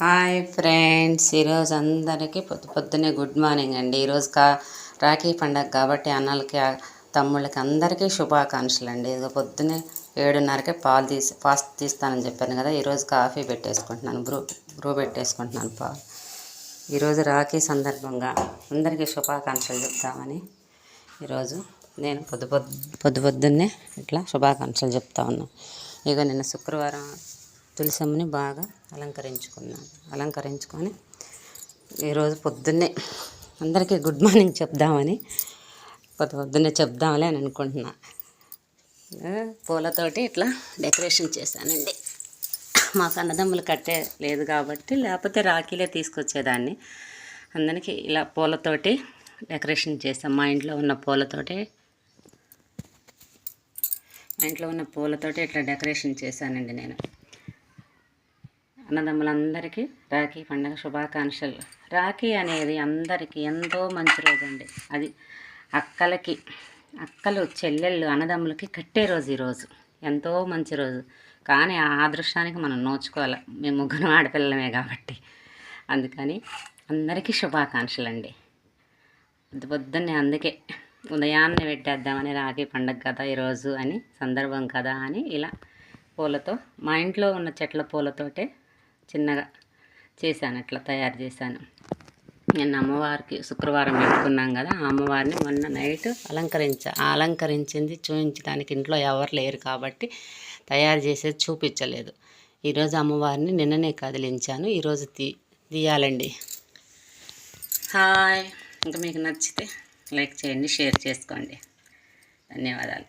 Hi friends, ఈరోజు అందరికీ పొద్దున్నే గుడ్ మార్నింగ్ అండి. ఈరోజు రాఖీ పండగ కాబట్టి అన్నలకి తమ్ముళ్ళకి అందరికీ శుభాకాంక్షలు అండి. ఇదిగో పొద్దున్నే 7:30కే ఫాస్ట్ తీస్తానని చెప్పాను కదా. ఈరోజు కాఫీ పెట్టేసుకుంటున్నాను, బ్రూ పెట్టేసుకుంటున్నాను పాలు. ఈరోజు రాఖీ సందర్భంగా అందరికీ శుభాకాంక్షలు చెప్తామని ఈరోజు నేను పొద్దున్నే ఇట్లా శుభాకాంక్షలు చెప్తా ఉన్నాను. ఇక నిన్న శుక్రవారం తులసమ్మని బాగా అలంకరించుకొని ఈరోజు పొద్దున్నే అందరికీ గుడ్ మార్నింగ్ చెప్దామని పొద్దున్నే చెప్దామని అని అనుకుంటున్నా. పూలతోటి ఇట్లా డెకరేషన్ చేశానండి. మాకు అన్నదమ్ములు కట్టే లేదు కాబట్టి, లేకపోతే రాఖీలే తీసుకొచ్చేదాన్ని. అందరికీ ఇలా పూలతోటి డెకరేషన్ చేస్తాం. మా ఇంట్లో ఉన్న పూలతోటి ఇట్లా డెకరేషన్ చేశానండి నేను. అన్నదమ్ములందరికీ రాఖీ పండుగ శుభాకాంక్షలు. రాఖీ అనేది అందరికీ ఎంతో మంచి రోజు అండి. అది అక్కలు చెల్లెళ్ళు అన్నదమ్ములకి కట్టే రోజు ఈరోజు. ఎంతో మంచి రోజు. కానీ ఆ అదృష్టానికి మనం నోచుకోవాలి. మేము ముగ్గురు ఆడపిల్లలమే కాబట్టి. అందుకని అందరికీ శుభాకాంక్షలు అండి. పొద్దున్నే అందుకే ఉదయాన్నే పెట్టేద్దామని, రాఖీ పండుగ కదా ఈరోజు అని, సందర్భం కదా అని ఇలా పూలతో, మా ఇంట్లో ఉన్న చెట్ల పూలతోటే చిన్నగా చేశాను. అట్లా తయారు చేశాను. నిన్న అమ్మవారికి శుక్రవారం పెట్టుకున్నాం కదా, ఆ అమ్మవారిని మొన్న నైట్ అలంకరించింది చూపించడానికి ఇంట్లో ఎవరు లేరు కాబట్టి తయారు చేసేది చూపించలేదు. ఈరోజు అమ్మవారిని నిన్ననే కదిలించాను. ఈరోజు తీయాలండి. హాయ్, ఇంకా మీకు నచ్చితే లైక్ చేయండి, షేర్ చేసుకోండి. ధన్యవాదాలు.